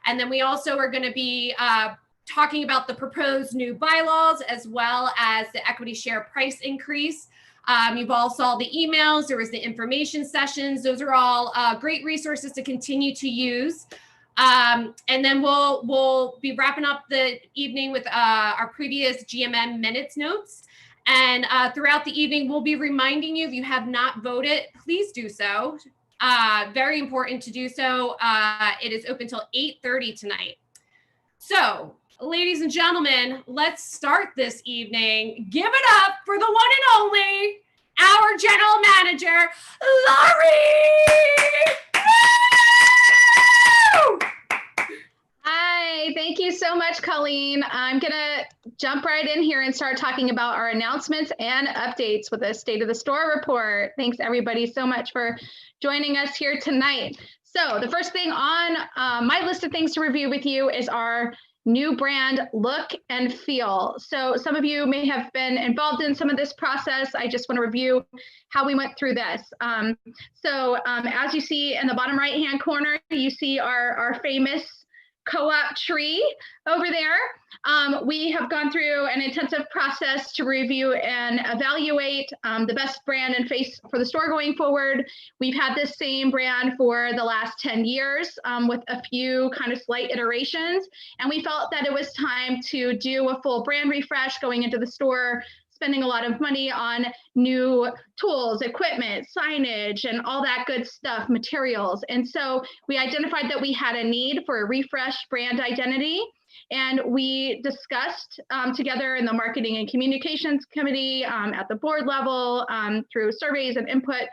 And then we also are going to be talking about the proposed new bylaws as well as the equity share price increase. You've all saw the emails. There was the information sessions. Those are all great resources to continue to use. And then we'll be wrapping up the evening with our previous GMM minutes notes. And throughout the evening, we'll be reminding you, if you have not voted, please do so. Very important to do so. It is open till 8:30 tonight. So, ladies and gentlemen, let's start this evening. Give it up for the one and only, our general manager, Laurie! Woo! Hi, thank you so much, Colleen. I'm gonna jump right in here and start talking about our announcements and updates with the State of the Store report. Thanks everybody so much for joining us here tonight. So the first thing on my list of things to review with you is our new brand look and feel. So some of you may have been involved in some of this process. I just want to review how we went through this. As you see in the bottom right-hand corner, you see our famous co-op tree over there. We have gone through an intensive process to review and evaluate the best brand and face for the store going forward. We've had this same brand for the last 10 years with a few kind of slight iterations. And we felt that it was time to do a full brand refresh going into the store, spending a lot of money on new tools, equipment, signage, and all that good stuff, materials. And so we identified that we had a need for a refreshed brand identity. And we discussed together in the marketing and communications committee at the board level through surveys and input,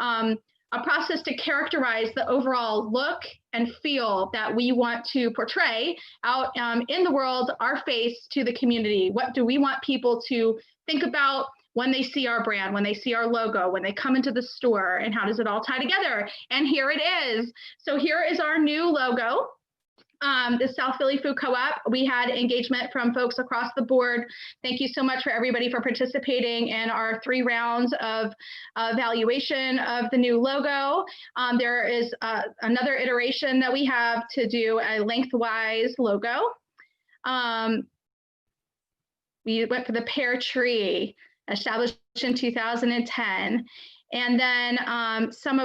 a process to characterize the overall look and feel that we want to portray out in the world, our face to the community. What do we want people to think about when they see our brand, when they see our logo, when they come into the store, and how does it all tie together? And here it is. So here is our new logo. The South Philly Food Co-op. We had engagement from folks across the board. Thank you so much for everybody for participating in our 3 rounds of evaluation of the new logo. There is another iteration that we have to do a lengthwise logo. We went for the pear tree, established in 2010. And then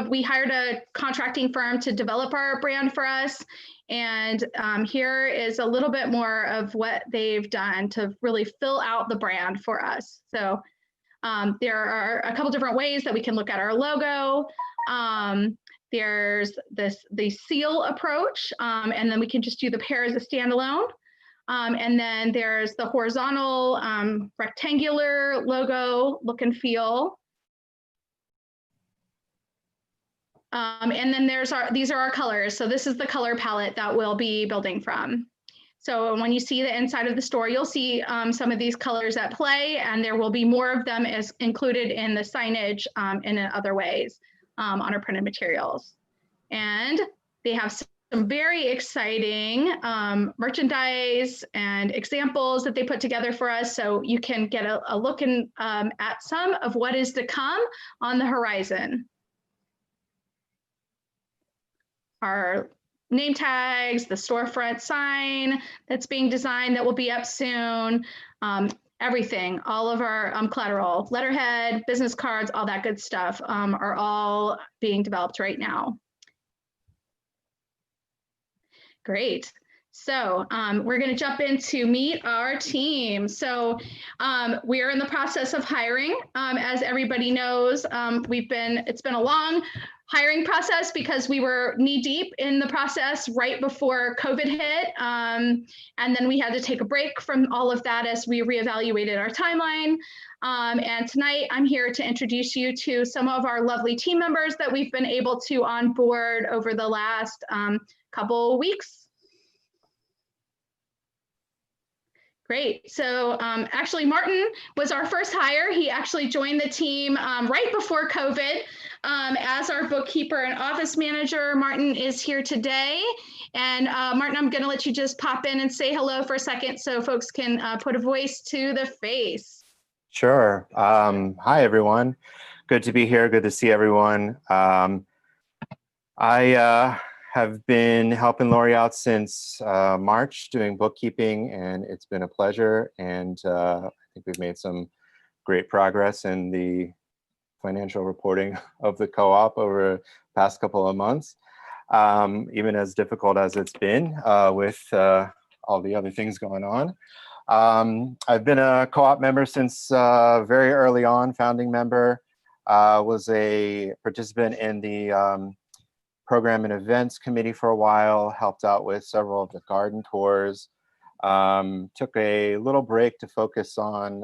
we hired a contracting firm to develop our brand for us. And here is a little bit more of what they've done to really fill out the brand for us. So there are a couple different ways that we can look at our logo. There's the seal approach, and then we can just do the pear as a standalone. And then there's the horizontal rectangular logo look and feel. And then these are our colors. So this is the color palette that we'll be building from. So when you see the inside of the store, you'll see some of these colors at play, and there will be more of them as included in the signage and in other ways on our printed materials. And they have some very exciting merchandise and examples that they put together for us, so you can get a look at some of what is to come on the horizon. Our name tags, the storefront sign that's being designed that will be up soon, everything, all of our collateral, letterhead, business cards, all that good stuff are all being developed right now. Great. So we're going to jump in to meet our team. So we are in the process of hiring. As everybody knows, it's been a long hiring process because we were knee deep in the process right before COVID hit. And then we had to take a break from all of that as we reevaluated our timeline. And tonight I'm here to introduce you to some of our lovely team members that we've been able to onboard over the last couple weeks. Great. So actually, Martin was our first hire. He actually joined the team right before COVID as our bookkeeper and office manager. Martin is here today. And Martin, I'm going to let you just pop in and say hello for a second so folks can put a voice to the face. Sure. Hi, everyone. Good to be here. Good to see everyone. I have been helping Lori out since March doing bookkeeping, and it's been a pleasure. And I think we've made some great progress in the financial reporting of the co-op over the past couple of months, even as difficult as it's been with all the other things going on. I've been a co-op member since very early on, founding member, was a participant in the program and events committee for a while, helped out with several of the garden tours, took a little break to focus on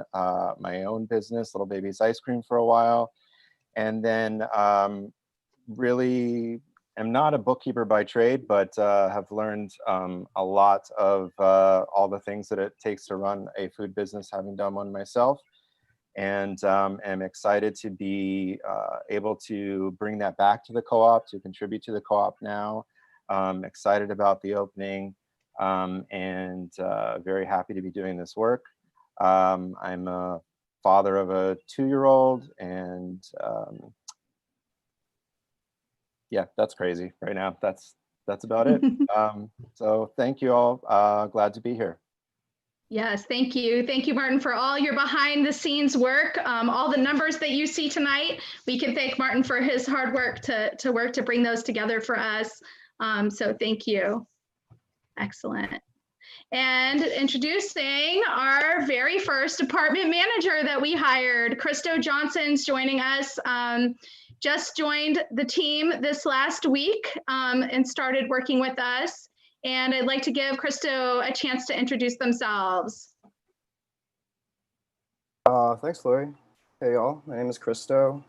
my own business, Little Baby's Ice Cream, for a while, and then really am not a bookkeeper by trade, but have learned a lot of all the things that it takes to run a food business, having done one myself. And am excited to be able to bring that back to the co-op, to contribute to the co-op now. Excited about the opening, and very happy to be doing this work. I'm a father of a 2-year-old, and yeah, that's crazy right now. That's about it. So thank you all. Glad to be here. Yes, thank you. Thank you, Martin, for all your behind the scenes work. All the numbers that you see tonight, we can thank Martin for his hard work to bring those together for us. So thank you. Excellent. And introducing our very first department manager that we hired, Christo Johnson's joining us. Just joined the team this last week and started working with us. And I'd like to give Christo a chance to introduce themselves. Thanks, Lori. Hey, y'all. My name is Christo.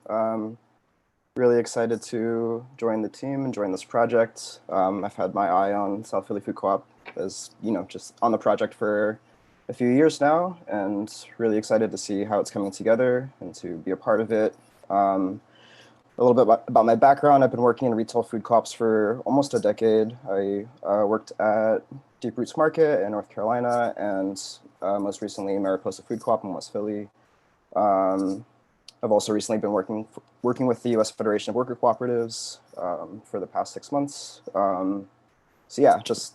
Really excited to join the team and join this project. I've had my eye on South Philly Food Co-op as, just on the project for a few years now, and really excited to see how it's coming together and to be a part of it. A little bit about my background. I've been working in retail food co-ops for almost a decade. I worked at Deep Roots Market in North Carolina, and most recently Mariposa Food Co-op in West Philly. I've also recently been working with the U.S. Federation of Worker Cooperatives for the past 6 months. So yeah, just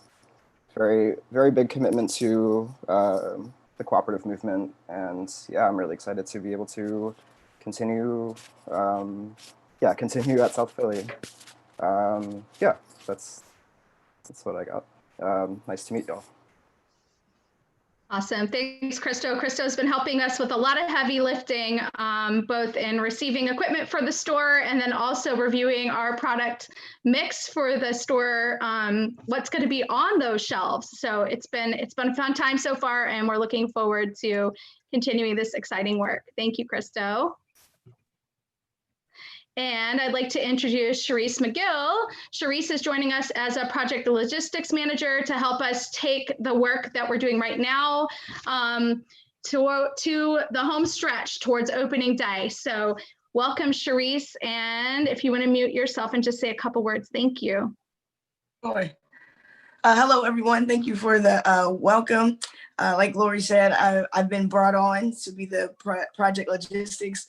very, very big commitment to the cooperative movement, and yeah, I'm really excited to be able to continue at South Philly. Yeah, that's what I got. Nice to meet y'all. Awesome. Thanks, Christo. Christo's been helping us with a lot of heavy lifting, both in receiving equipment for the store and then also reviewing our product mix for the store, what's going to be on those shelves. So it's been a fun time so far, and we're looking forward to continuing this exciting work. Thank you, Christo. And I'd like to introduce Charisse McGill. Charisse is joining us as a project logistics manager to help us take the work that we're doing right now to the home stretch towards opening day. So welcome, Charisse. And if you want to mute yourself and just say a couple words, thank you. Boy. Hello, everyone. Thank you for the welcome. Like Lori said, I've been brought on to be the project logistics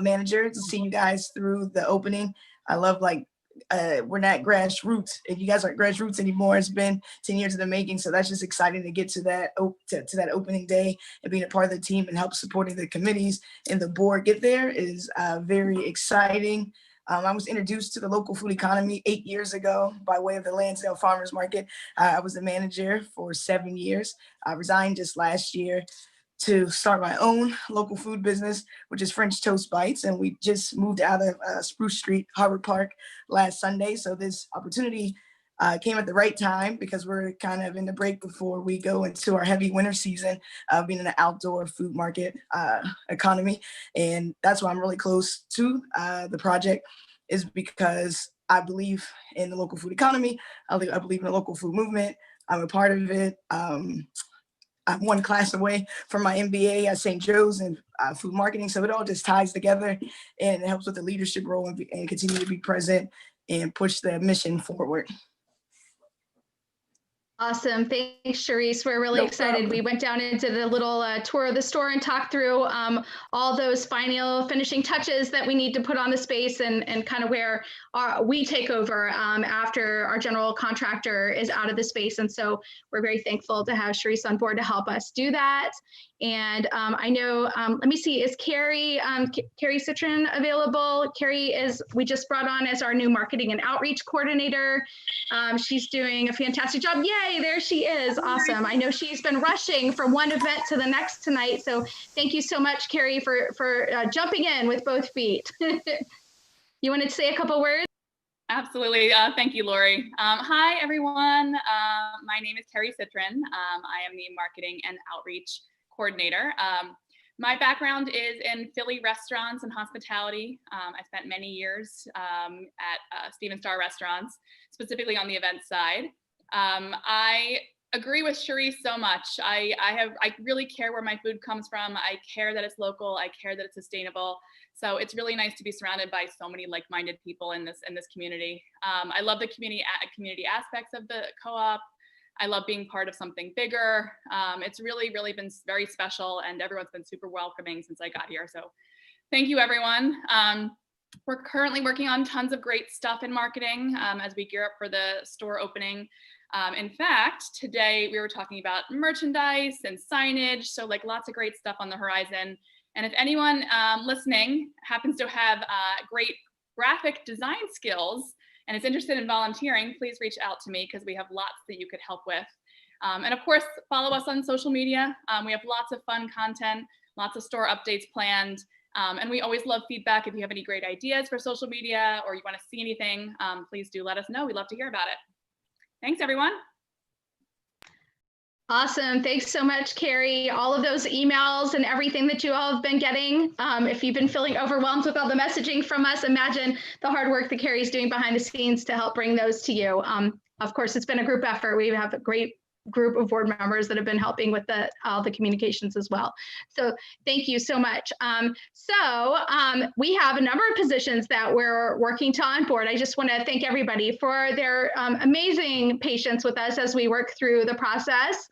manager to see you guys through the opening. I love, we're not grassroots. If you guys aren't grassroots anymore, it's been 10 years in the making. So that's just exciting to get to that to that opening day and being a part of the team and help supporting the committees and the board get there is very exciting. I was introduced to the local food economy 8 years ago by way of the Lansdale Farmers Market. I was a manager for 7 years. I resigned just last year to start my own local food business, which is French Toast Bites. And we just moved out of Spruce Street, Harvard Park last Sunday. So this opportunity came at the right time because we're kind of in the break before we go into our heavy winter season, being in an outdoor food market economy. And that's why I'm really close to the project, is because I believe in the local food economy. I believe in the local food movement. I'm a part of it. I'm one class away from my MBA at St. Joe's in food marketing. So it all just ties together and it helps with the leadership role and continue to be present and push the mission forward. Awesome. Thanks, Charisse. We're really No excited. problem. We went down and did a little tour of the store and talked through all those finishing touches that we need to put on the space and kind of where we take over after our general contractor is out of the space. And so we're very thankful to have Charisse on board to help us do that. And I know, let me see, is Carrie Citron available? Carrie we just brought on as our new marketing and outreach coordinator. She's doing a fantastic job. Yay, there she is. Awesome. I know she's been rushing from one event to the next tonight. So thank you so much, Carrie, for jumping in with both feet. You wanted to say a couple words? Absolutely. Thank you, Lori. Hi, everyone. My name is Carrie Citron. I am the marketing and outreach coordinator. My background is in Philly restaurants and hospitality. I spent many years at Steven Star Restaurants, specifically on the event side. I agree with Charisse so much. I really care where my food comes from. I care that it's local. I care that it's sustainable. So it's really nice to be surrounded by so many like-minded people in this community. I love the community aspects of the co-op. I love being part of something bigger. It's really been very special, and everyone's been super welcoming since I got here. So thank you, everyone. We're currently working on tons of great stuff in marketing as we gear up for the store opening. In fact, today we were talking about merchandise and signage. So like lots of great stuff on the horizon. And if anyone listening happens to have great graphic design skills and is interested in volunteering, please reach out to me because we have lots that you could help with. And of course, follow us on social media. We have lots of fun content, lots of store updates planned. And we always love feedback. If you have any great ideas for social media or you want to see anything, please do let us know. We'd love to hear about it. Thanks, everyone. Awesome. Thanks so much, Carrie. All of those emails and everything that you all have been getting. If you've been feeling overwhelmed with all the messaging from us, imagine the hard work that Carrie's doing behind the scenes to help bring those to you. Of course, it's been a group effort. We have a great group of board members that have been helping with all the communications as well. So thank you so much. We have a number of positions that we're working to onboard. I just want to thank everybody for their amazing patience with us as we work through the process.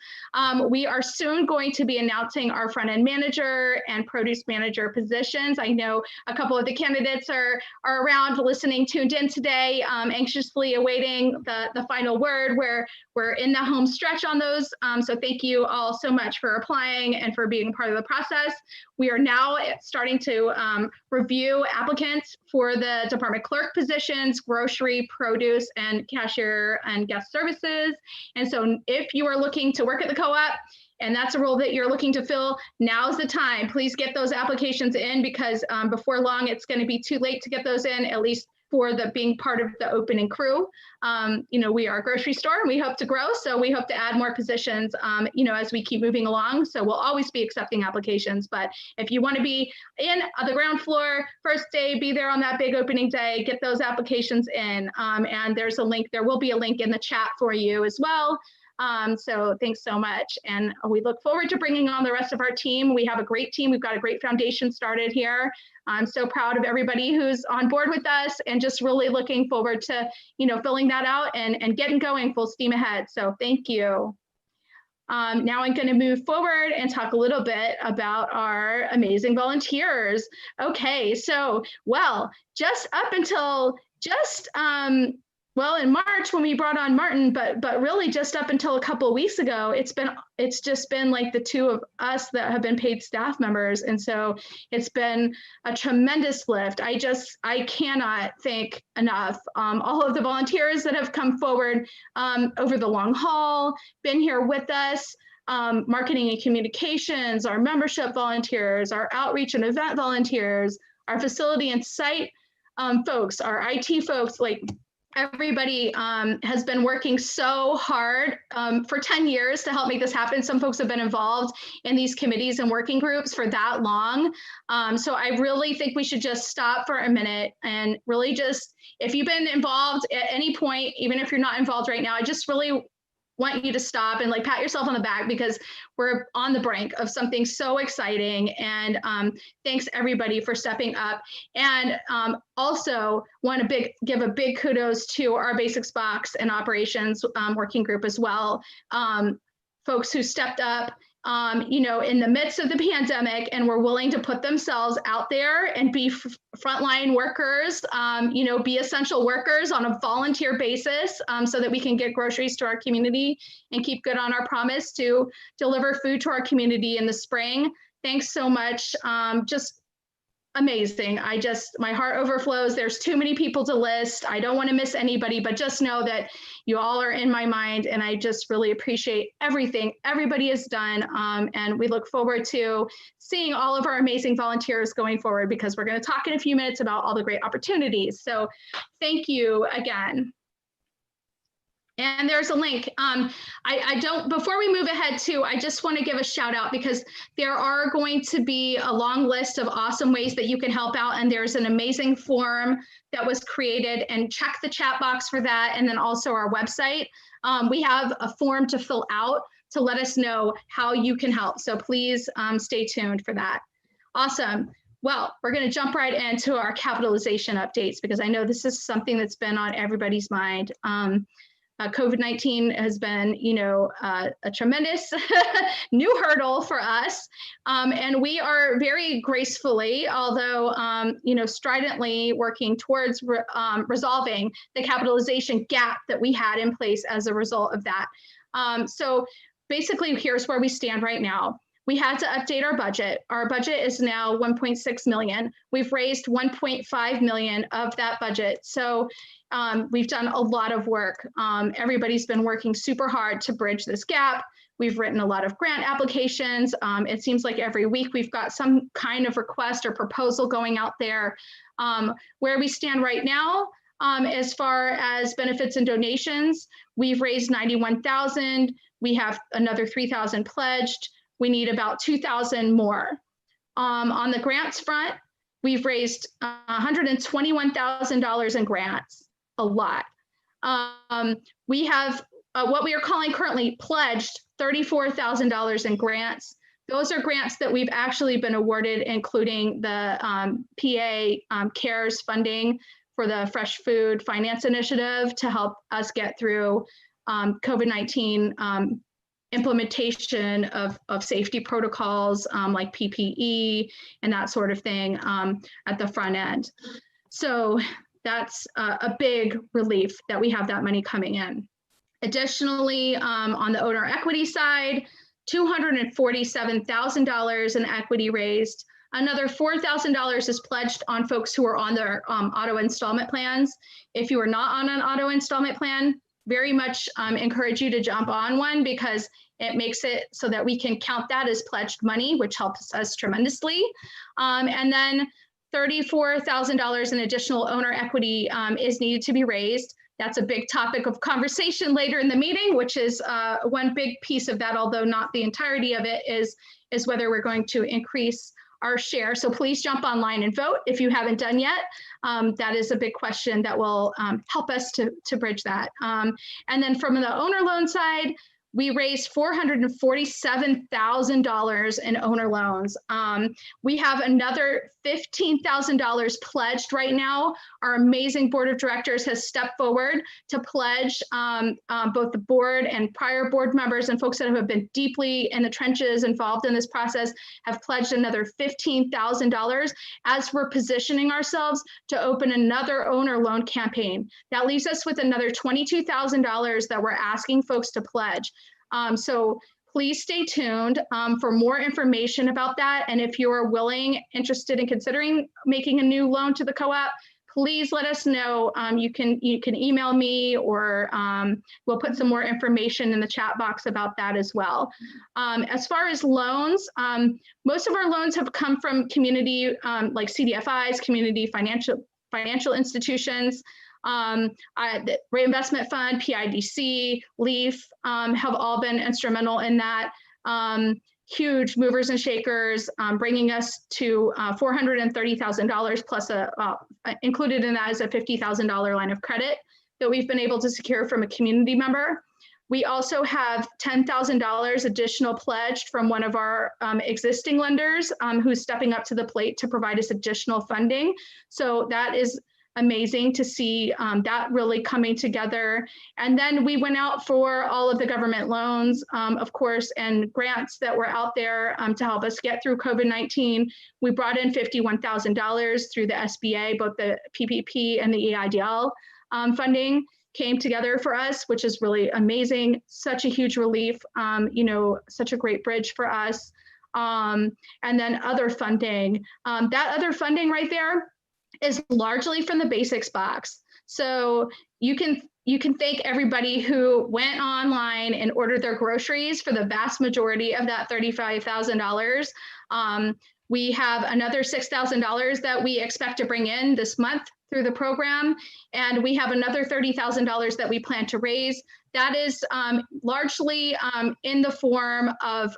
We are soon going to be announcing our front end manager and produce manager positions. I know a couple of the candidates are around listening, tuned in today, anxiously awaiting the final word where we're in the home stretch on those. So thank you all so much for applying and for being part of the process. We are now starting to review applicants for the department clerk positions, grocery, produce, and cashier and guest services. And so if you are looking to work at the co-op, and that's a role that you're looking to fill, now's the time. Please get those applications in because before long, it's going to be too late to get those in, at least for being part of the opening crew. We are a grocery store and we hope to grow. So we hope to add more positions, as we keep moving along. So we'll always be accepting applications. But if you want to be in the ground floor, first day, be there on that big opening day, get those applications in. And there's a link, there will be a link in the chat for you as well. So thanks so much. And we look forward to bringing on the rest of our team. We have a great team. We've got a great foundation started here. I'm so proud of everybody who's on board with us and just really looking forward to, filling that out and getting going full steam ahead. So thank you. Now I'm going to move forward and talk a little bit about our amazing volunteers. Okay, so, just up until in March when we brought on Martin, but really just up until a couple of weeks ago, it's just been like the two of us that have been paid staff members. And so it's been a tremendous lift. I cannot thank enough all of the volunteers that have come forward over the long haul, been here with us, marketing and communications, our membership volunteers, our outreach and event volunteers, our facility and site folks, our IT folks, everybody has been working so hard for 10 years to help make this happen. Some folks have been involved in these committees and working groups for that long. So I really think we should just stop for a minute and really just, if you've been involved at any point, even if you're not involved right now, I just really want you to stop and like pat yourself on the back because we're on the brink of something so exciting. And thanks everybody for stepping up. And also want to give a big kudos to our Basics Box and Operations working group as well. Folks who stepped up in the midst of the pandemic and were willing to put themselves out there and be frontline workers, be essential workers on a volunteer basis so that we can get groceries to our community and keep good on our promise to deliver food to our community in the spring. Thanks so much. Just amazing. my heart overflows. There's too many people to list. I don't want to miss anybody, but just know that you all are in my mind, and I just really appreciate everything everybody has done. And we look forward to seeing all of our amazing volunteers going forward, because we're going to talk in a few minutes about all the great opportunities. So thank you again. And there's a link. Before we move ahead too, I just want to give a shout out because there are going to be a long list of awesome ways that you can help out. And there's an amazing form that was created, and check the chat box for that. And then also our website. We have a form to fill out to let us know how you can help. So please stay tuned for that. Awesome. Well, we're going to jump right into our capitalization updates because I know this is something that's been on everybody's mind. COVID-19 has been, a tremendous new hurdle for us. And we are very gracefully, although, stridently working towards resolving the capitalization gap that we had in place as a result of that. So basically, here's where we stand right now. We had to update our budget. Our budget is now 1.6 million. We've raised 1.5 million of that budget. So we've done a lot of work. Everybody's been working super hard to bridge this gap. We've written a lot of grant applications. It seems like every week we've got some kind of request or proposal going out there. Where we stand right now, as far as benefits and donations, we've raised 91,000. We have another 3,000 pledged. We need about 2,000 more. On the grants front, we've raised $121,000 in grants. A lot. We have what we are calling currently pledged $34,000 in grants. Those are grants that we've actually been awarded, including the PA CARES funding for the Fresh Food Finance Initiative to help us get through COVID-19 implementation of safety protocols like PPE and that sort of thing at the front end. So that's a big relief that we have that money coming in. Additionally, on the owner equity side, $247,000 in equity raised. Another $4,000 is pledged on folks who are on their auto installment plans. If you are not on an auto installment plan, very much encourage you to jump on one because it makes it so that we can count that as pledged money, which helps us tremendously. And then $34,000 in additional owner equity is needed to be raised. That's a big topic of conversation later in the meeting, which is one big piece of that, although not the entirety of it, is whether we're going to increase our share. So please jump online and vote if you haven't done yet. That is a big question that will help us to bridge that. And then from the owner loan side, we raised $447,000 in owner loans. We have another $15,000 pledged right now. Our amazing board of directors has stepped forward to pledge both the board and prior board members and folks that have been deeply in the trenches involved in this process have pledged another $15,000 as we're positioning ourselves to open another owner loan campaign. That leaves us with another $22,000 that we're asking folks to pledge. So please stay tuned for more information about that. And if you are interested in considering making a new loan to the co-op, please let us know. You can email me, or we'll put some more information in the chat box about that as well. As far as loans, most of our loans have come from community like CDFIs, community financial institutions. The Reinvestment Fund, PIDC, LEAF have all been instrumental in that. Huge movers and shakers, bringing us to $430,000 plus included in that is a $50,000 line of credit that we've been able to secure from a community member. We also have $10,000 additional pledged from one of our existing lenders who's stepping up to the plate to provide us additional funding. So that is amazing to see that really coming together. And then we went out for all of the government loans, of course, and grants that were out there to help us get through COVID-19. We brought in $51,000 through the SBA, both the PPP and the EIDL funding came together for us, which is really amazing. Such a huge relief, you know, such a great bridge for us. And then other funding, that other funding right there is largely from the basics box. So you can thank everybody who went online and ordered their groceries for the vast majority of that $35,000. We have another $6,000 that we expect to bring in this month through the program. And we have another $30,000 that we plan to raise. That is largely in the form of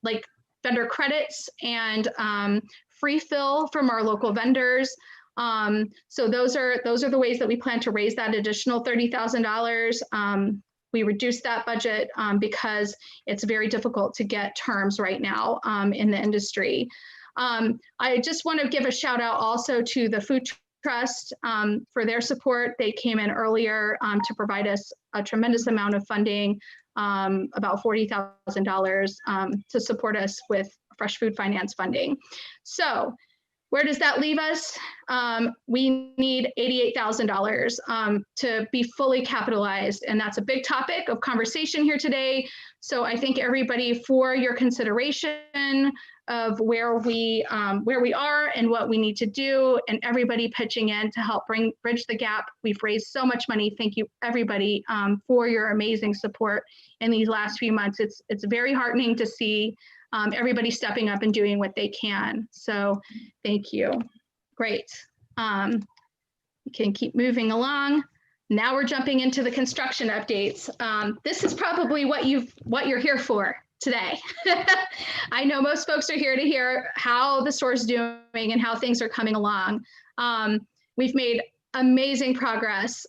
like vendor credits and free fill from our local vendors. So those are the ways that we plan to raise that additional $30,000. We reduced that budget because it's very difficult to get terms right now in the industry. I just want to give a shout out also to the Food Trust for their support. They came in earlier to provide us a tremendous amount of funding, about $40,000 to support us with fresh food finance funding. So where does that leave us? We need $88,000 to be fully capitalized, and that's a big topic of conversation here today. So I thank everybody for your consideration of where we are and what we need to do, and everybody pitching in to help bridge the gap. We've raised so much money. Thank you, everybody, for your amazing support in these last few months. It's very heartening to see everybody stepping up and doing what they can. So thank you. Great. We can keep moving along. Now we're jumping into the construction updates. This is probably what you're here for today. I know most folks are here to hear how the store's doing and how things are coming along. We've made amazing progress.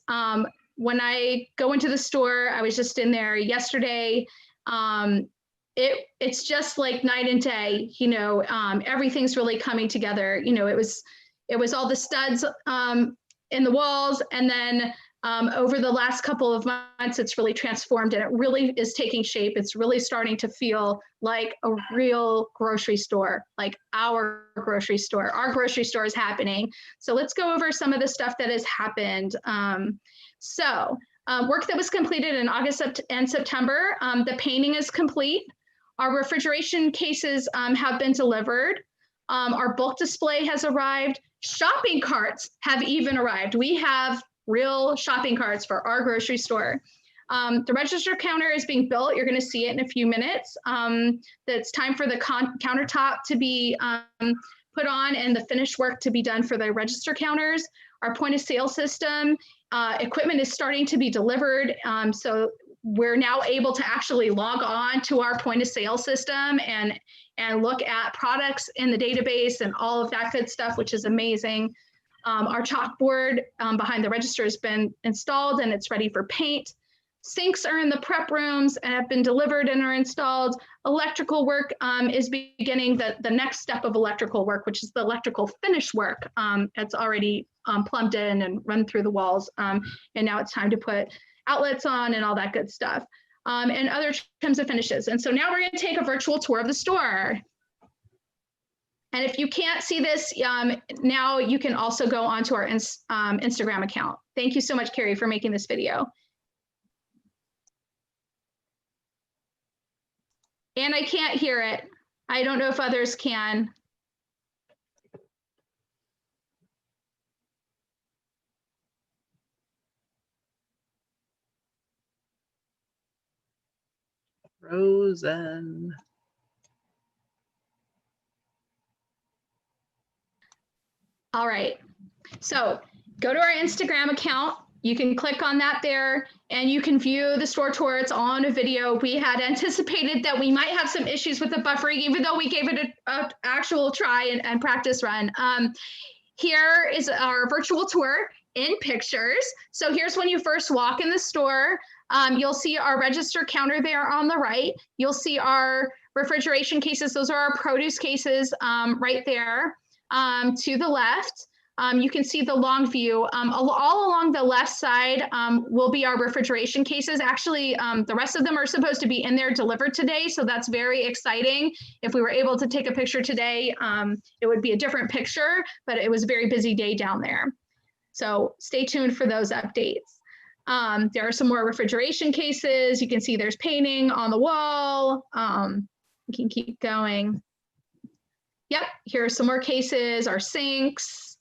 When I go into the store, I was just in there yesterday. It's just like night and day, you know, everything's really coming together. You know, it was all the studs in the walls, and then over the last couple of months, it's really transformed and it really is taking shape. It's really starting to feel like a real grocery store, like our grocery store. Our grocery store is happening. So let's go over some of the stuff that has happened. Work that was completed in August and September, the painting is complete. Our refrigeration cases have been delivered. Our bulk display has arrived. Shopping carts have even arrived. We have real shopping carts for our grocery store. The register counter is being built. You're going to see it in a few minutes. It's time for the countertop to be put on and the finished work to be done for the register counters. Our point of sale system equipment is starting to be delivered. So we're now able to actually log on to our point of sale system and look at products in the database and all of that good stuff, which is amazing. Our chalkboard behind the register has been installed and it's ready for paint. Sinks are in the prep rooms and have been delivered and are installed. Electrical work is beginning the next step of electrical work, which is the electrical finish work. It's already plumbed in and run through the walls. And now it's time to put outlets on and all that good stuff. And other trims and finishes. And so now we're going to take a virtual tour of the store. And if you can't see this, now you can also go onto our Instagram account. Thank you so much, Carrie, for making this video. And I can't hear it. I don't know if others can. Frozen. All right, so go to our Instagram account. You can click on that there and you can view the store tour. It's on a video. We had anticipated that we might have some issues with the buffering, even though we gave it an actual try and practice run. Here is our virtual tour in pictures. So here's when you first walk in the store. You'll see our register counter there on the right. You'll see our refrigeration cases. Those are our produce cases right there to the left. You can see the long view. All along the left side will be our refrigeration cases. Actually, the rest of them are supposed to be in there delivered today, so that's very exciting. If we were able to take a picture today, it would be a different picture, but it was a very busy day down there. So stay tuned for those updates. There are some more refrigeration cases. You can see there's painting on the wall. We can keep going. Yep, here are some more cases, our sinks.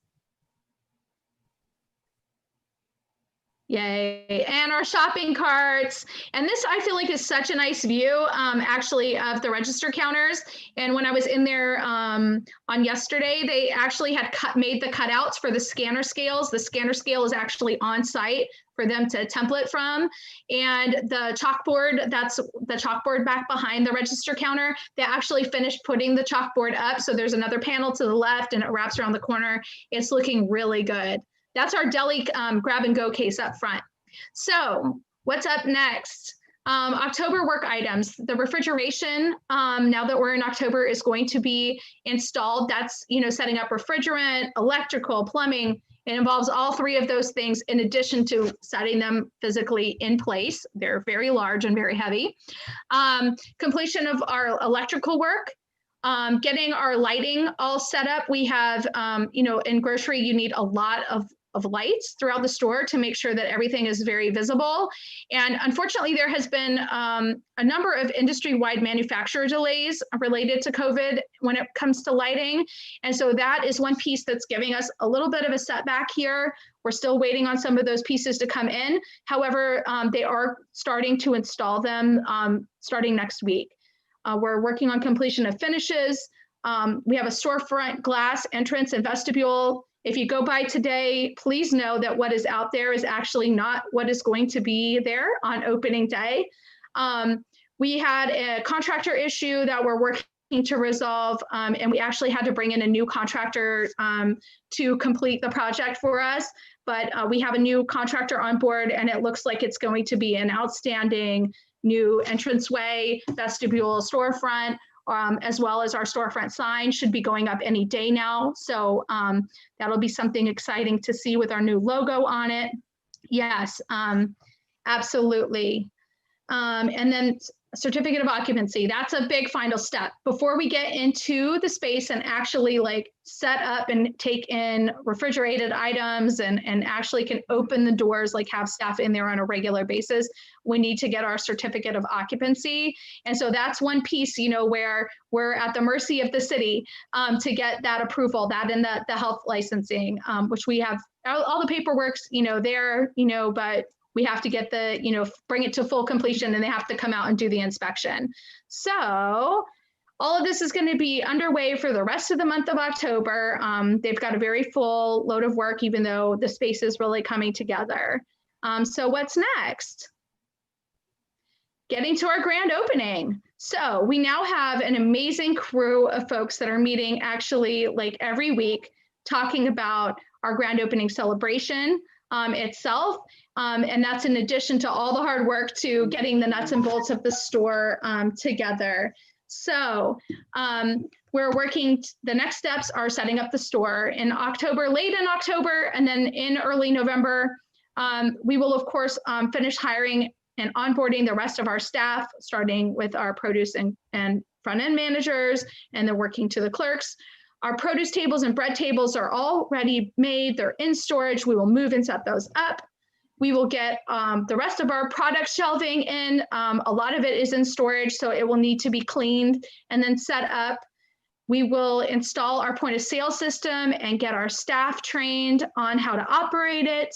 Yay, and our shopping carts. And this I feel like is such a nice view actually of the register counters. And when I was in there on yesterday, they actually had made the cutouts for the scanner scales. The scanner scale is actually on site for them to template from. And the chalkboard, that's the chalkboard back behind the register counter, they actually finished putting the chalkboard up. So there's another panel to the left and it wraps around the corner. It's looking really good. That's our deli grab and go case up front. So what's up next? October work items. The refrigeration, now that we're in October, is going to be installed. That's, setting up refrigerant, electrical, plumbing. It involves all three of those things in addition to setting them physically in place. They're very large and very heavy. Completion of our electrical work. Getting our lighting all set up. We have, in grocery, you need a lot of lights throughout the store to make sure that everything is very visible. And unfortunately, there has been a number of industry-wide manufacturer delays related to COVID when it comes to lighting. And so that is one piece that's giving us a little bit of a setback here. We're still waiting on some of those pieces to come in. However, they are starting to install them starting next week. We're working on completion of finishes. We have a storefront glass entrance and vestibule. If you go by today, please know that what is out there is actually not what is going to be there on opening day. We had a contractor issue that we're working to resolve, and we actually had to bring in a new contractor to complete the project for us. But we have a new contractor on board, and it looks like it's going to be an outstanding new entranceway, vestibule, storefront, as well as our storefront sign should be going up any day now. So that'll be something exciting to see with our new logo on it. Yes, absolutely. And then certificate of occupancy, that's a big final step. Before we get into the space and actually set up and take in refrigerated items and actually can open the doors, have staff in there on a regular basis, we need to get our certificate of occupancy. And so that's one piece, where we're at the mercy of the city to get that approval, that and the health licensing, which we have all the paperwork's, there, but we have to get bring it to full completion, and they have to come out and do the inspection. So all of this is going to be underway for the rest of the month of October. They've got a very full load of work, even though the space is really coming together. So what's next? Getting to our grand opening. So we now have an amazing crew of folks that are meeting actually every week, talking about our grand opening celebration itself. And that's in addition to all the hard work to getting the nuts and bolts of the store together. So we're working, the next steps are setting up the store in October, late in October, and then in early November. We will, of course, finish hiring and onboarding the rest of our staff, starting with our produce and front-end managers, and then working to the clerks. Our produce tables and bread tables are already made. They're in storage. We will move and set those up. We will get the rest of our product shelving in. A lot of it is in storage, so it will need to be cleaned and then set up. We will install our point of sale system and get our staff trained on how to operate it.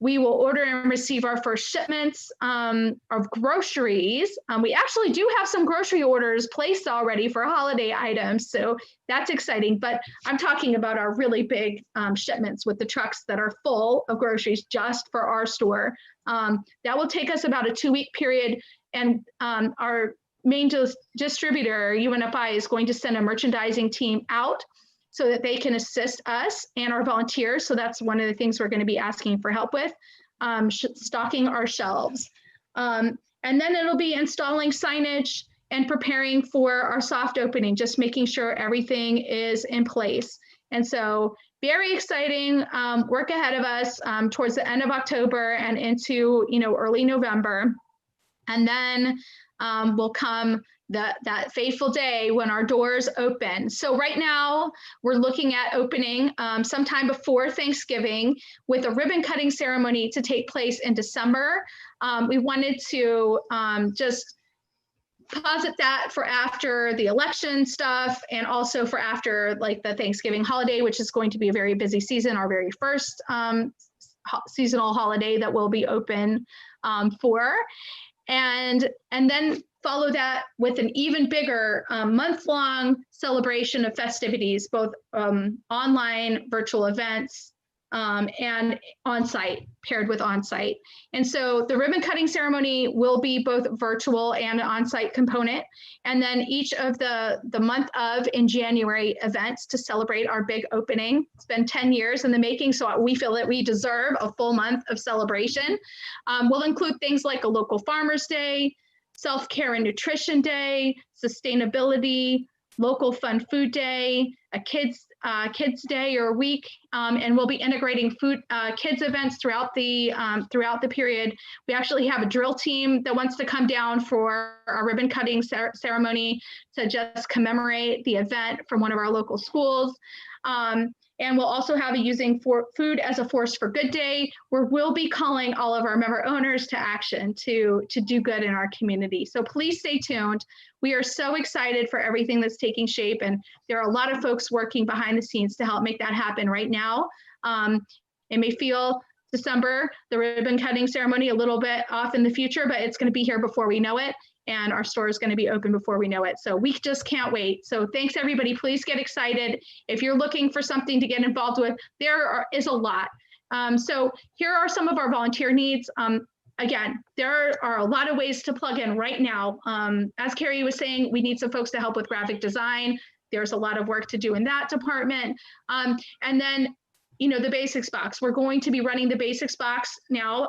We will order and receive our first shipments of groceries. We actually do have some grocery orders placed already for holiday items, so that's exciting. But I'm talking about our really big shipments with the trucks that are full of groceries just for our store. That will take us about a 2-week period, and our main distributor, UNFI, is going to send a merchandising team out so that they can assist us and our volunteers. So that's one of the things we're going to be asking for help with, stocking our shelves. And then it'll be installing signage and preparing for our soft opening, just making sure everything is in place. And so very exciting work ahead of us towards the end of October and into, early November. And then will come that fateful day when our doors open. So right now we're looking at opening sometime before Thanksgiving with a ribbon cutting ceremony to take place in December. We wanted to just posit that for after the election stuff and also for after like the Thanksgiving holiday, which is going to be a very busy season, our very first seasonal holiday that we'll be open for. And then follow that with an even bigger month-long celebration of festivities, both online, virtual events, and on-site, paired with on-site. And so the ribbon cutting ceremony will be both virtual and an on-site component. And then each of the month of in January events to celebrate our big opening. It's been 10 years in the making, so we feel that we deserve a full month of celebration. We'll include things like a local farmers day, self-care and nutrition day, sustainability, local fun food day, a kids day or week, and we'll be integrating kids events throughout the period. We actually have a drill team that wants to come down for our ribbon cutting ceremony to just commemorate the event from one of our local schools. And we'll also have a using food as a force for good day, where we'll be calling all of our member owners to action to do good in our community. So please stay tuned. We are so excited for everything that's taking shape, and there are a lot of folks working behind the scenes to help make that happen right now. It may feel December, the ribbon cutting ceremony, a little bit off in the future, but it's going to be here before we know it. And our store is going to be open before we know it. So we just can't wait. So thanks, everybody. Please get excited. If you're looking for something to get involved with, is a lot. So here are some of our volunteer needs. Again, there are a lot of ways to plug in right now. As Carrie was saying, we need some folks to help with graphic design. There's a lot of work to do in that department. And then the basics box. We're going to be running the basics box now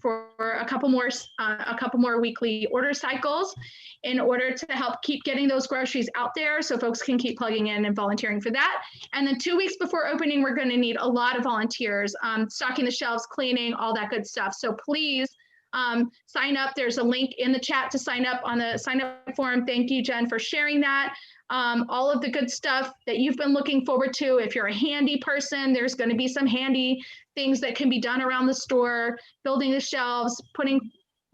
for a couple more weekly order cycles in order to help keep getting those groceries out there so folks can keep plugging in and volunteering for that. And then 2 weeks before opening, we're going to need a lot of volunteers, stocking the shelves, cleaning, all that good stuff. So please sign up. There's a link in the chat to sign up on the sign up form. Thank you, Jen, for sharing that. All of the good stuff that you've been looking forward to. If you're a handy person, there's going to be some handy things that can be done around the store, building the shelves, putting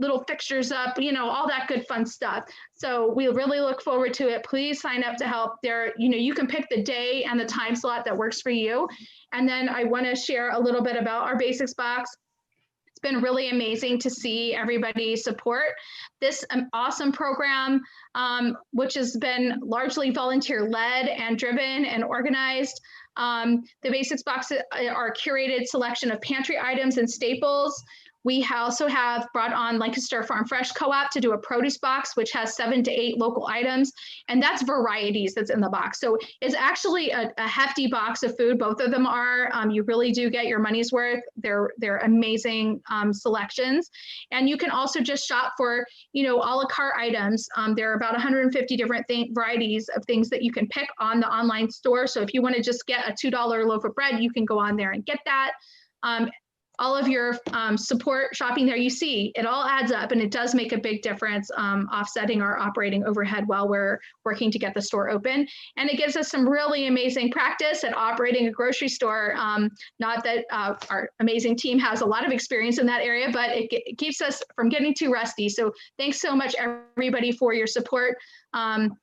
little fixtures up, all that good fun stuff. So we really look forward to it. Please sign up to help there. You can pick the day and the time slot that works for you. And then I want to share a little bit about our basics box. It's been really amazing to see everybody support this awesome program, which has been largely volunteer-led and driven and organized. The basics box are a curated selection of pantry items and staples. We also have brought on Lancaster Farm Fresh Co-op to do a produce box, which has 7 to 8 local items, and that's varieties that's in the box. So it's actually a hefty box of food. Both of them are. You really do get your money's worth. They're amazing selections, and you can also just shop for a la carte items. There are about 150 different varieties of things that you can pick on the online store. So if you want to just get a $2 loaf of bread, you can go on there and get that. All of your support shopping there, you see it all adds up, and it does make a big difference, offsetting our operating overhead while we're working to get the store open. And it gives us some really amazing practice at operating a grocery store. Not that our amazing team has a lot of experience in that area, but it keeps us from getting too rusty. So thanks so much, everybody, for your support. Come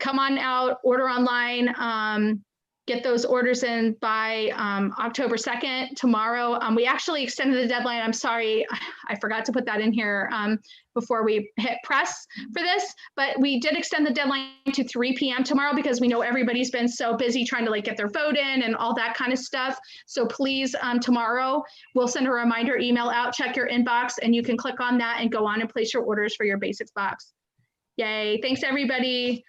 on out, order online. Get those orders in by October 2nd, tomorrow. We actually extended the deadline. I'm sorry, I forgot to put that in here before we hit press for this, but we did extend the deadline to 3 p.m. tomorrow because we know everybody's been so busy trying to get their vote in and all that kind of stuff. So please, tomorrow, we'll send a reminder email out, check your inbox, and you can click on that and go on and place your orders for your basics box. Yay, thanks everybody.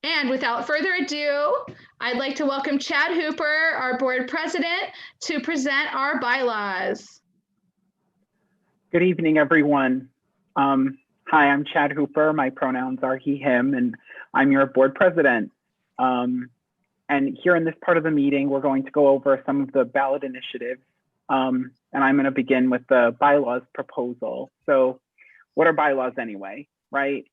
And without further ado, I'd like to welcome Chad Hooper, our board president, to present our bylaws. Good evening, everyone. Hi, I'm Chad Hooper. My pronouns are he, him, and I'm your board president. And here in this part of the meeting, we're going to go over some of the ballot initiatives. And I'm going to begin with the bylaws proposal. So what are bylaws anyway, right?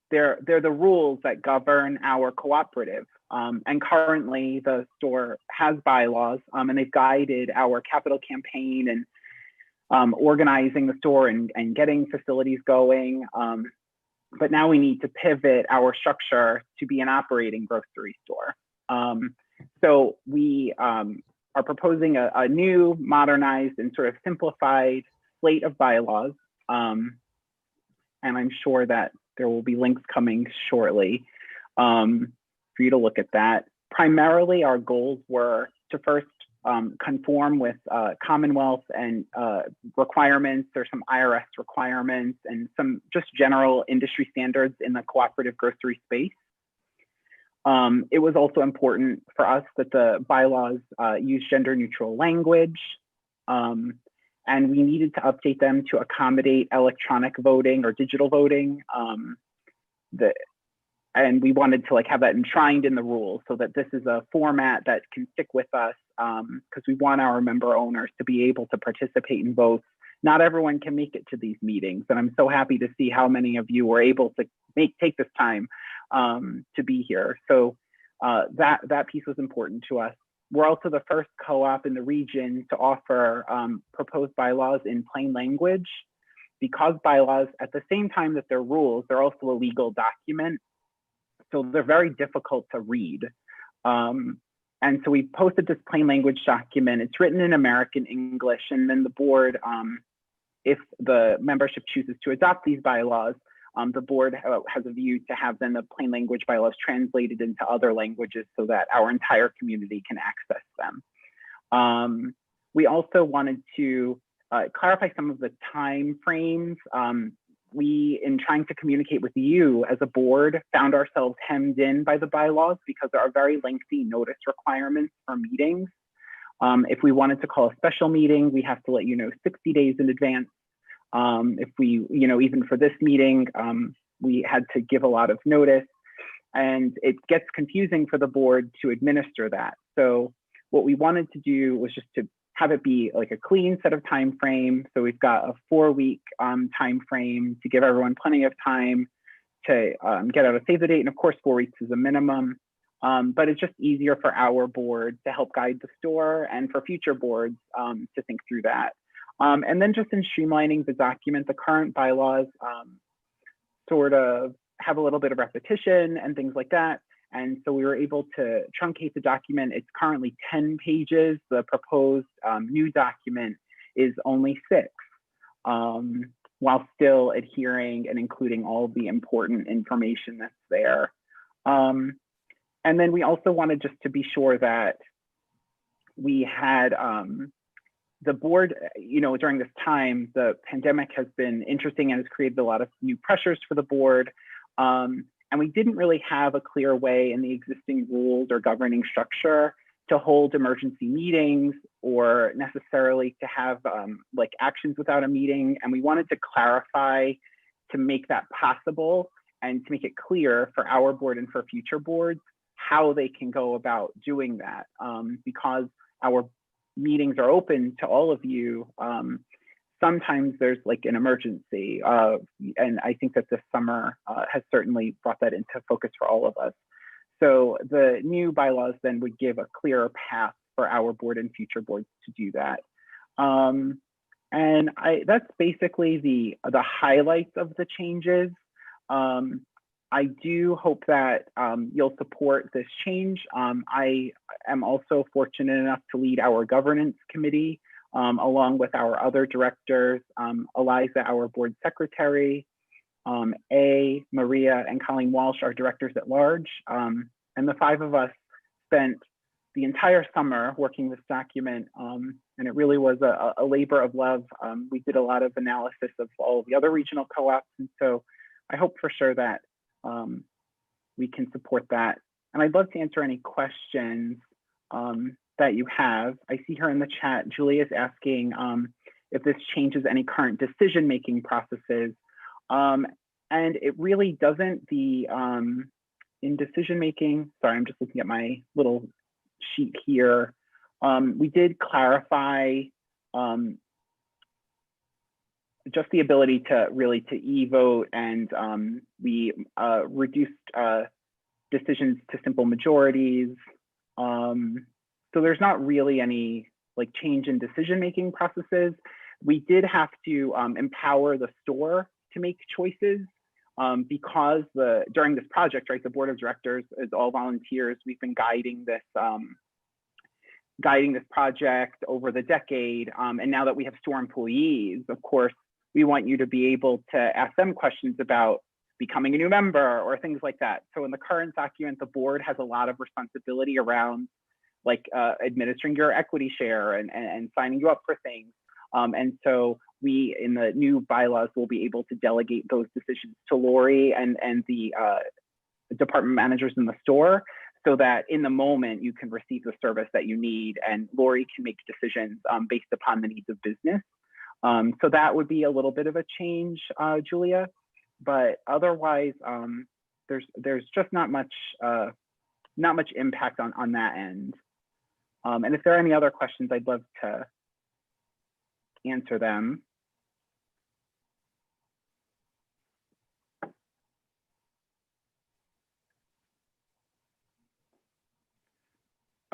They're the rules that govern our cooperative. And currently the store has bylaws and they've guided our capital campaign and organizing the store and getting facilities going. But now we need to pivot our structure to be an operating grocery store. So we are proposing a new, modernized, and sort of simplified slate of bylaws. And I'm sure that there will be links coming shortly for you to look at that. Primarily, our goals were to first conform with Commonwealth and requirements. There's some IRS requirements and some just general industry standards in the cooperative grocery space. It was also important for us that the bylaws use gender neutral language. And we needed to update them to accommodate electronic voting or digital voting. And we wanted to have that enshrined in the rules so that this is a format that can stick with us because we want our member owners to be able to participate in votes. Not everyone can make it to these meetings, and I'm so happy to see how many of you were able to take this time to be here. So that piece was important to us. We're also the first co-op in the region to offer proposed bylaws in plain language, because bylaws, at the same time that they're rules, they're also a legal document. So they're very difficult to read. And so we posted this plain language document. It's written in American English, and then the board, if the membership chooses to adopt these bylaws, the board has a view to have then the plain language bylaws translated into other languages so that our entire community can access them. We also wanted to clarify some of the time frames. We, in trying to communicate with you as a board, found ourselves hemmed in by the bylaws because there are very lengthy notice requirements for meetings. If we wanted to call a special meeting, we have to let you know 60 days in advance. If we, even for this meeting, we had to give a lot of notice, and it gets confusing for the board to administer that. So what we wanted to do was just to have it be like a clean set of time frame. So we've got a 4-week time frame to give everyone plenty of time to get out a save the date. And of course, 4 weeks is a minimum, but it's just easier for our board to help guide the store and for future boards to think through that. And then just in streamlining the document, the current bylaws sort of have a little bit of repetition and things like that. And so we were able to truncate the document. It's currently 10 pages. The proposed new document is only 6, while still adhering and including all the important information that's there. And then we also wanted just to be sure that we had the board, during this time, the pandemic has been interesting and has created a lot of new pressures for the board. And we didn't really have a clear way in the existing rules or governing structure to hold emergency meetings or necessarily to have actions without a meeting. And we wanted to clarify to make that possible and to make it clear for our board and for future boards how they can go about doing that, because our meetings are open to all of you. Sometimes there's an emergency, and I think that this summer has certainly brought that into focus for all of us. So the new bylaws then would give a clearer path for our board and future boards to do that. And that's basically the highlights of the changes. I do hope that you'll support this change. I am also fortunate enough to lead our governance committee, along with our other directors, Eliza, our board secretary, Maria, and Colleen Walsh, our directors at large. And the 5 of us spent the entire summer working this document, and it really was a labor of love. We did a lot of analysis of all of the other regional co-ops, and so I hope for sure that we can support that And I'd love to answer any questions that you have. I see her in the chat. Julia's asking if this changes any current decision-making processes. And it really doesn't. In decision-making, sorry, I'm just looking at my little sheet here. We did clarify just the ability to really to e-vote, and we reduced decisions to simple majorities. So there's not really any like change in decision-making processes. We did have to empower the store to make choices because during this project, right, the board of directors is all volunteers. We've been guiding this project over the decade, and now that we have store employees, of course, we want you to be able to ask them questions about becoming a new member or things like that. So in the current document, the board has a lot of responsibility around like administering your equity share and signing you up for things. And so we, in the new bylaws, will be able to delegate those decisions to Lori and the department managers in the store, so that in the moment you can receive the service that you need, and Lori can make decisions based upon the needs of business. So that would be a little bit of a change, Julia, but otherwise there's just not much impact on that end. And if there are any other questions, I'd love to answer them.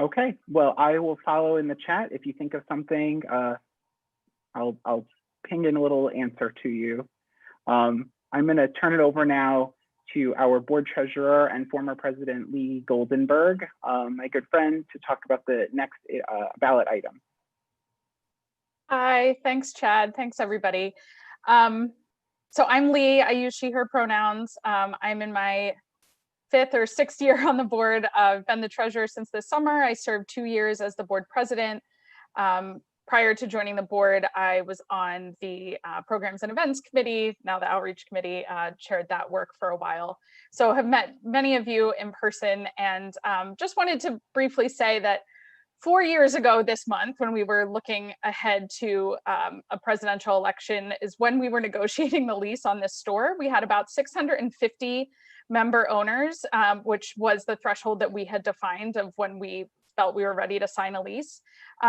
Okay, well, I will follow in the chat. If you think of something, I'll ping in a little answer to you. I'm gonna turn it over now to our board treasurer and former president, Lee Goldenberg, my good friend, to talk about the next ballot item. Hi, thanks, Chad. Thanks, everybody. So I'm Lee. I use she, her pronouns. I'm in my 5th or 6th year on the board. I've been the treasurer since this summer. I served 2 years as the board president. Prior to joining the board, I was on the programs and events committee, now the outreach committee, chaired that work for a while. So have met many of you in person, and just wanted to briefly say that 4 years ago this month, when we were looking ahead to a presidential election, is when we were negotiating the lease on this store. We had about 650 member owners, which was the threshold that we had defined of when we felt we were ready to sign a lease.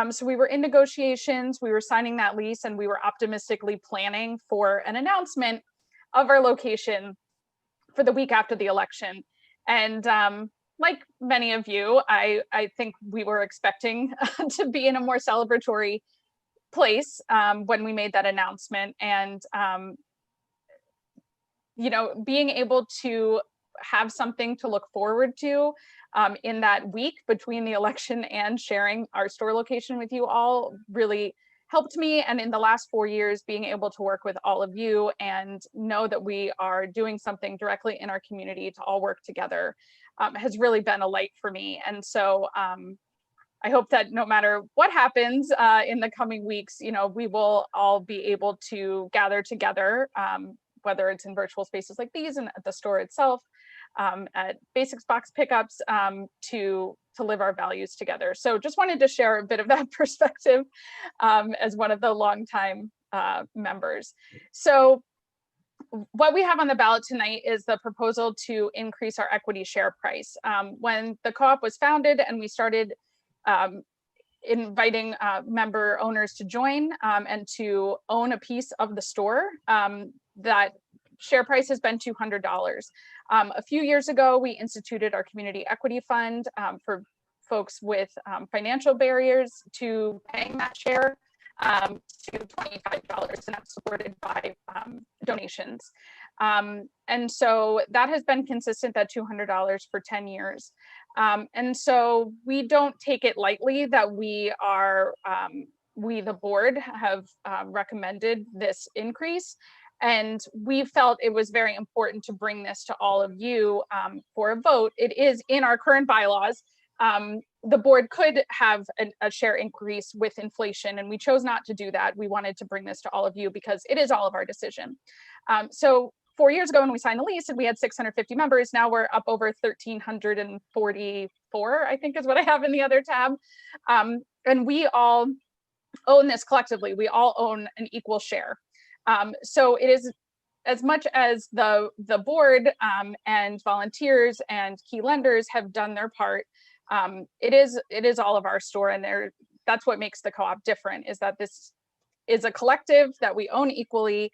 So we were in negotiations, we were signing that lease, and we were optimistically planning for an announcement of our location for the week after the election. And like many of you, I think we were expecting to be in a more celebratory place when we made that announcement. And you know, being able to have something to look forward to in that week between the election and sharing our store location with you all really helped me. And in the last 4 years, being able to work with all of you and know that we are doing something directly in our community to all work together has really been a light for me. And so I hope that no matter what happens in the coming weeks, you know, we will all be able to gather together, whether it's in virtual spaces like these and at the store itself, at Basics Box pickups, to live our values together. So just wanted to share a bit of that perspective as one of the longtime members. So what we have on the ballot tonight is the proposal to increase our equity share price. When the co-op was founded and we started inviting member owners to join and to own a piece of the store, that share price has been $200. A few years ago, we instituted our community equity fund for folks with financial barriers to paying that share to $25, and that's supported by donations. And so that has been consistent at $200 for 10 years. And so we don't take it lightly that we are, we the board have recommended this increase. And we felt it was very important to bring this to all of you for a vote. It is in our current bylaws. The board could have a share increase with inflation, and we chose not to do that. We wanted to bring this to all of you because it is all of our decision. So 4 years ago when we signed the lease and we had 650 members, now we're up over 1,344, I think is what I have in the other tab. And we all own this collectively. We all own an equal share. So it is, as much as the board and volunteers and key lenders have done their part, it is all of our store, and that's what makes the co-op different, is that this is a collective that we own equally.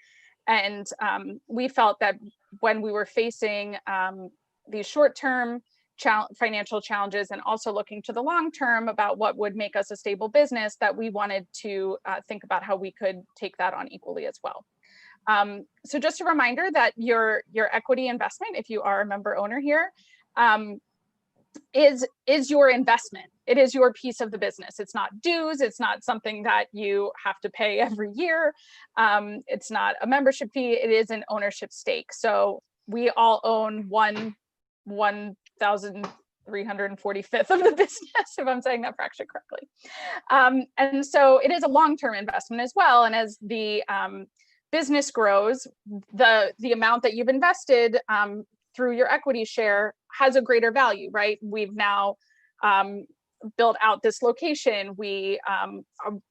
And we felt that when we were facing these short-term financial challenges and also looking to the long term about what would make us a stable business, that we wanted to think about how we could take that on equally as well. So just a reminder that your equity investment, if you are a member owner here, is your investment. It is your piece of the business. It's not dues. It's not something that you have to pay every year. It's not a membership fee. It is an ownership stake. So we all own 1,345th of the business, if I'm saying that fraction correctly. And so it is a long-term investment as well. And as the business grows, the amount that you've invested through your equity share has a greater value, right? We've now built out this location. We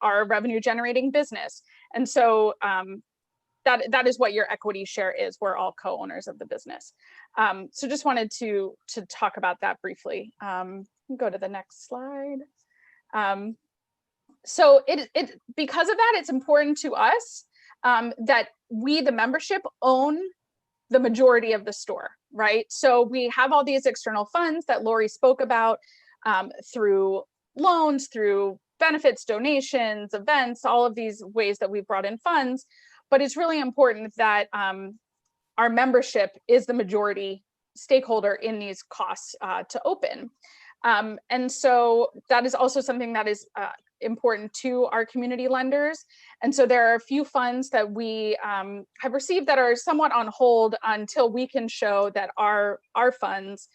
are a revenue generating business. And so that is what your equity share is. We're all co-owners of the business. So just wanted to talk about that briefly. Go to the next slide. So because of that, it's important to us that we, the membership, own the majority of the store, right? So we have all these external funds that Lori spoke about through loans, through benefits, donations, events, all of these ways that we've brought in funds. But it's really important that our membership is the majority stakeholder in these costs to open. And so that is also something that is important to our community lenders. And so there are a few funds that we have received that are somewhat on hold until we can show that our funds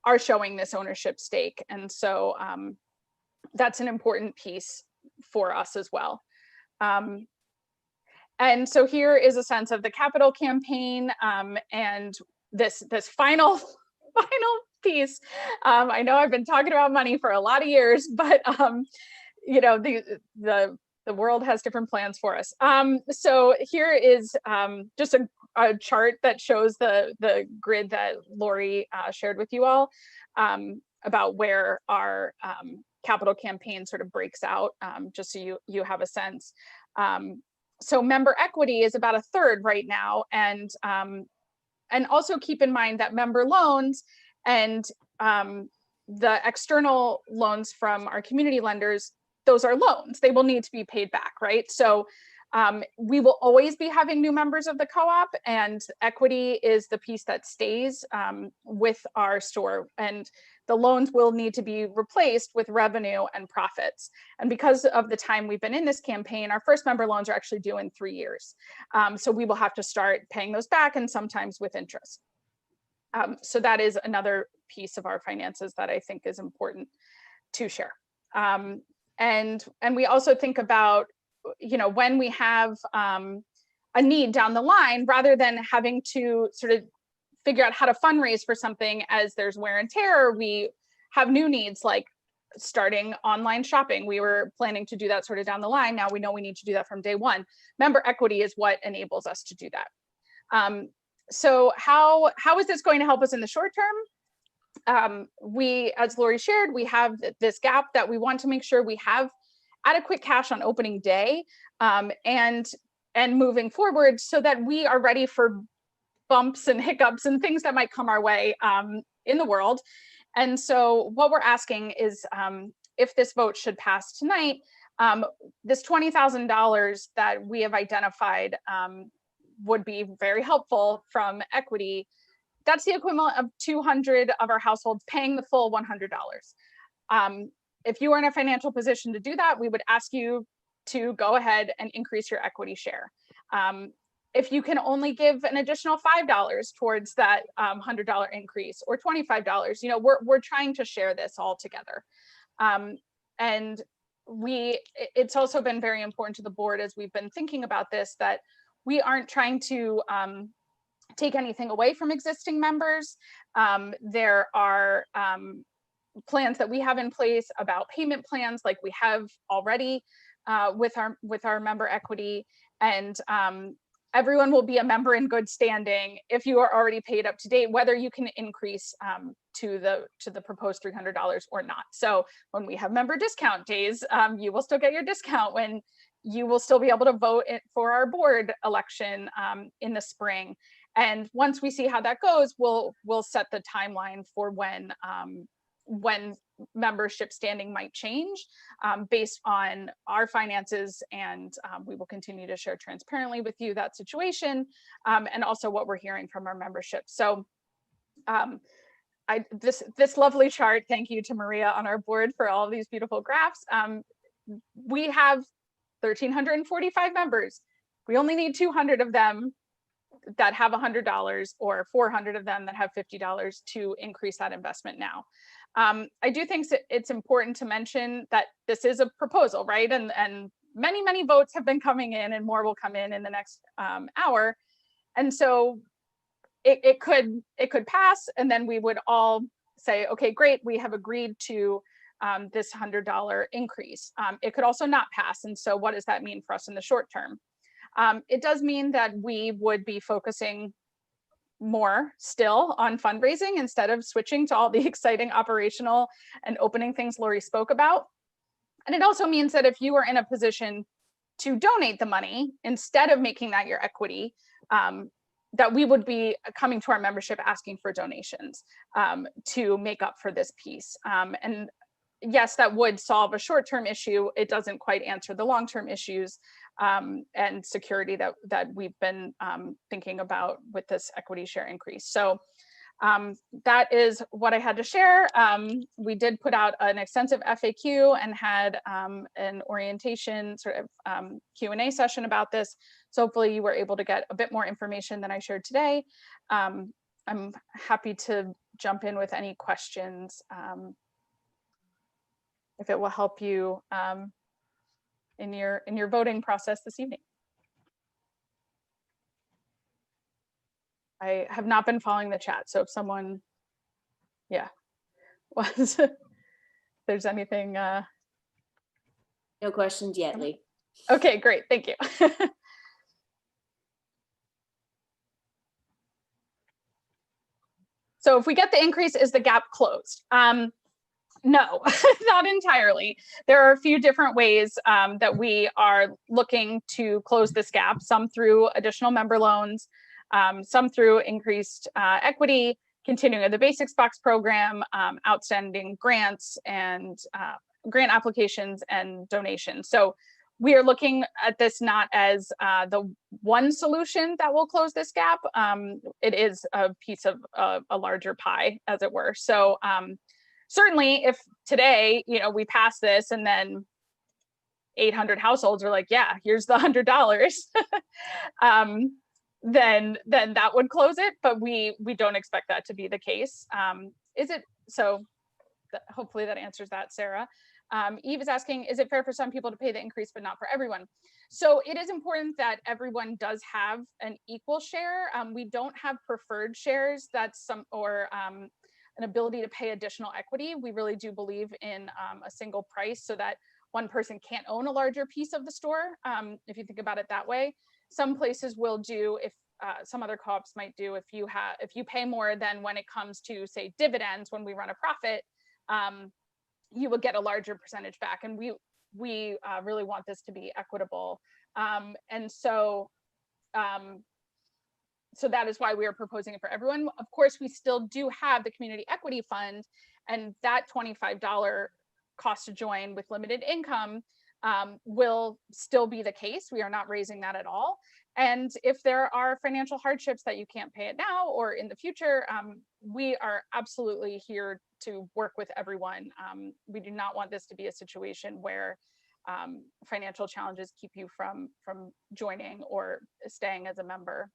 are showing this ownership stake. And so that's an important piece for us as well. And so here is a sense of the capital campaign and this final piece. I know I've been talking about money for a lot of years, but you know, the world has different plans for us. So here is just a chart that shows the grid that Lori shared with you all about where our capital campaign sort of breaks out, just so you have a sense. So member equity is about 1/3 right now, and also keep in mind that member loans and the external loans from our community lenders, those are loans. They will need to be paid back, right? So we will always be having new members of the co-op, and equity is the piece that stays with our store, and the loans will need to be replaced with revenue and profits. And because of the time we've been in this campaign, our first member loans are actually due in 3 years. So we will have to start paying those back, and sometimes with interest. So that is another piece of our finances that I think is important to share. And we also think about, you know, when we have a need down the line, rather than having to sort of figure out how to fundraise for something as there's wear and tear, we have new needs like starting online shopping. We were planning to do that sort of down the line. Now we know we need to do that from day one. Member equity is what enables us to do that. So how is this going to help us in the short term? We, as Lori shared, we have this gap that we want to make sure we have adequate cash on opening day and moving forward, so that we are ready for bumps and hiccups and things that might come our way in the world. And so what we're asking is, if this vote should pass tonight, this $20,000 that we have identified would be very helpful from equity. That's the equivalent of 200 of our households paying the full $100. If you are in a financial position to do that, we would ask you to go ahead and increase your equity share. If you can only give an additional $5 towards that $100 increase, or $25, you know, we're trying to share this all together. And it's also been very important to the board as we've been thinking about this, that we aren't trying to take anything away from existing members. There are plans that we have in place about payment plans like we have already with our member equity, and everyone will be a member in good standing if you are already paid up to date, whether you can increase to the proposed $300 or not. So when we have member discount days, you will still get your discount. When you will still be able to vote for our board election in the spring. And once we see how that goes, we'll set the timeline for when membership standing might change based on our finances, and we will continue to share transparently with you that situation and also what we're hearing from our membership. So this lovely chart, thank you to Maria on our board for all of these beautiful graphs. We have 1,345 members. We only need 200 of them that have $100 or 400 of them that have $50 to increase that investment now. I do think it's important to mention that this is a proposal, right? And many votes have been coming in, and more will come in the next hour. And so it could pass, and then we would all say, okay, great, we have agreed to this $100 increase. It could also not pass. And so what does that mean for us in the short term? It does mean that we would be focusing more still on fundraising instead of switching to all the exciting operational and opening things Lori spoke about. And it also means that if you are in a position to donate the money instead of making that your equity, that we would be coming to our membership asking for donations to make up for this piece. And yes, that would solve a short-term issue. It doesn't quite answer the long-term issues and security that we've been thinking about with this equity share increase. So that is what I had to share. We did put out an extensive FAQ and had an orientation sort of Q&A session about this. So hopefully you were able to get a bit more information than I shared today. I'm happy to jump in with any questions if it will help you in your voting process this evening. I have not been following the chat, so if someone, was, if there's anything. No questions yet, Lee. Okay, great, thank you. So if we get the increase, is the gap closed? No, not entirely. There are a few different ways that we are looking to close this gap, some through additional member loans, some through increased equity, continuing of the Basics Box program, outstanding grants and grant applications and donations. So we are looking at this not as the one solution that will close this gap. It is a piece of a larger pie, as it were. So certainly if today, we pass this and then 800 households are like, yeah, here's the $100, then that would close it. But we don't expect that to be the case. Is it? So hopefully that answers that, Sarah. Eve is asking, is it fair for some people to pay the increase, but not for everyone? So it is important that everyone does have an equal share. We don't have preferred shares or an ability to pay additional equity. We really do believe in a single price so that one person can't own a larger piece of the store. If you think about it that way, some places will do, if some other co-ops might do, if you pay more than when it comes to, say, dividends, when we run a profit, you will get a larger percentage back. And we really want this to be equitable. And so that is why we are proposing it for everyone. Of course, we still do have the Community Equity Fund, and that $25 cost to join with limited income will still be the case. We are not raising that at all. And if there are financial hardships that you can't pay it now or in the future, we are absolutely here to work with everyone. We do not want this to be a situation where financial challenges keep you from joining or staying as a member.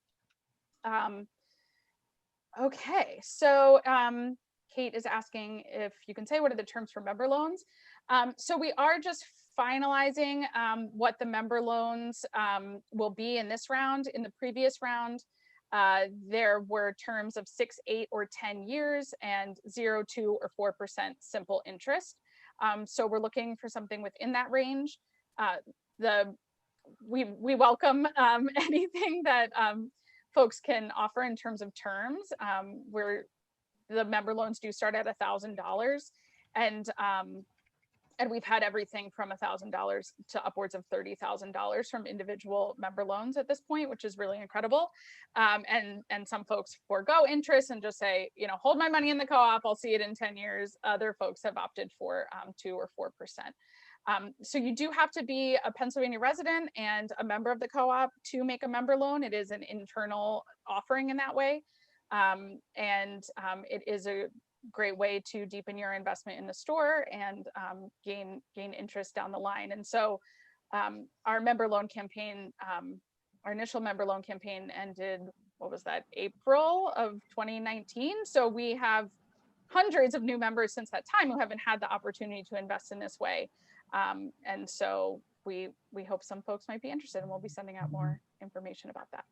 Okay, so Kate is asking if you can say what are the terms for member loans. So we are just finalizing what the member loans will be in this round. In the previous round, there were terms of 6, 8, or 10 years and 0, 2, or 4% simple interest. So we're looking for something within that range. We welcome anything that folks can offer in terms of terms. Where the member loans do start at $1,000, and we've had everything from $1,000 to upwards of $30,000 from individual member loans at this point, which is really incredible. And some folks forego interest and just say, you know, hold my money in the co-op, I'll see it in 10 years. Other folks have opted for 2 or 4%. So you do have to be a Pennsylvania resident and a member of the co-op to make a member loan. It is an internal offering in that way. It is a great way to deepen your investment in the store and gain interest down the line. And so our member loan campaign, our initial member loan campaign ended, what was that, April of 2019. So we have hundreds of new members since that time who haven't had the opportunity to invest in this way. And so we hope some folks might be interested, and we'll be sending out more information about that.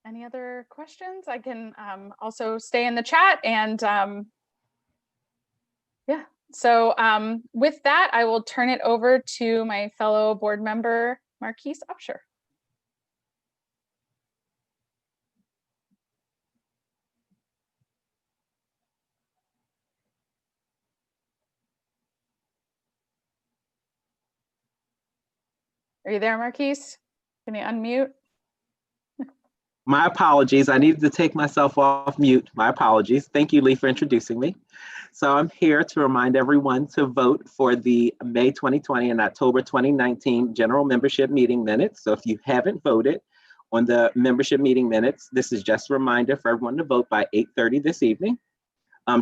Any other questions? I can also stay in the chat, and yeah. So with that, I will turn it over to my fellow board member, Marquise Upshur. Are you there, Marquise? Can you unmute? My apologies. I needed to take myself off mute. My apologies. Thank you, Lee, for introducing me. So I'm here to remind everyone to vote for the May 2020 and October 2019 general membership meeting minutes. So if you haven't voted on the membership meeting minutes, this is just a reminder for everyone to vote by 8:30 this evening.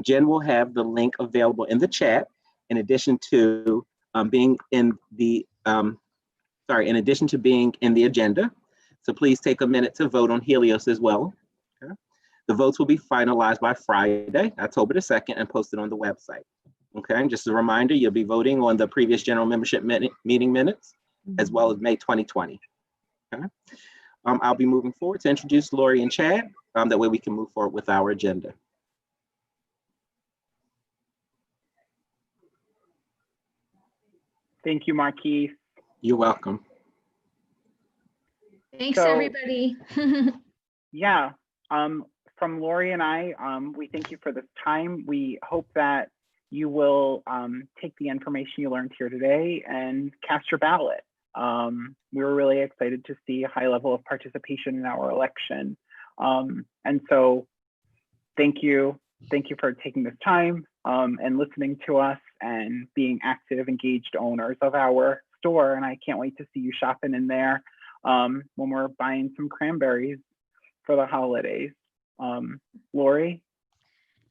Jen will have the link available in the chat, in addition to being in the agenda. So please take a minute to vote on Helios as well. Okay. The votes will be finalized by Friday, October the 2nd, and posted on the website. Okay, and just a reminder, you'll be voting on the previous general membership meeting minutes, as well as May 2020. Okay. I'll be moving forward to introduce Lori and Chad. That way we can move forward with our agenda. Thank you, Marquise. You're welcome. Thanks, So, everybody. Yeah, from Lori and I, we thank you for this time. We hope that you will take the information you learned here today and cast your ballot. We were really excited to see a high level of participation in our election. And so thank you. Thank you for taking this time and listening to us and being active, engaged owners of our store. And I can't wait to see you shopping in there when we're buying some cranberries for the holidays. Lori?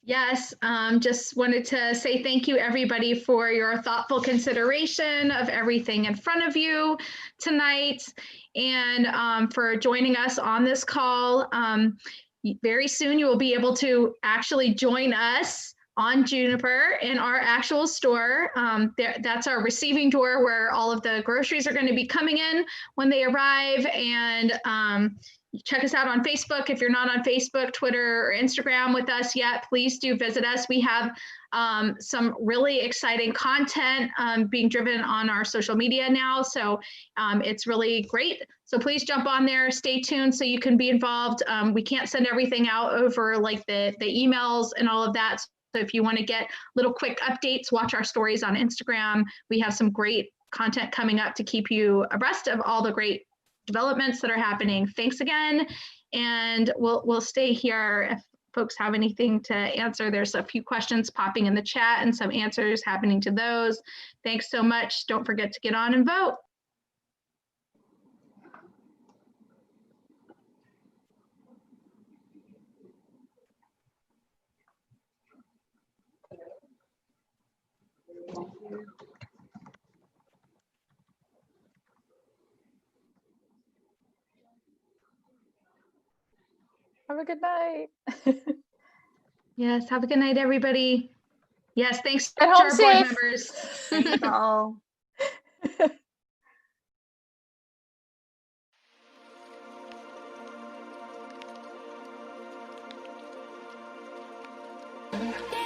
Yes, just wanted to say thank you, everybody, for your thoughtful consideration of everything in front of you tonight, and for joining us on this call. Very soon you will be able to actually join us on Juniper in our actual store. That's our receiving door where all of the groceries are going to be coming in when they arrive. And check us out on Facebook. If you're not on Facebook, Twitter, or Instagram with us yet, please do visit us. We have some really exciting content being driven on our social media now. So it's really great. So please jump on there, stay tuned so you can be involved. We can't send everything out over like the emails and all of that. So if you want to get little quick updates, watch our stories on Instagram. We have some great content coming up to keep you abreast of all the great developments that are happening. Thanks again. And we'll stay here if folks have anything to answer. There's a few questions popping in the chat and some answers happening to those. Thanks so much. Don't forget to get on and vote. Have a good night. Yes, have a good night, everybody. Yes, thanks to Get home our safe. board members. Thanks all. Yeah.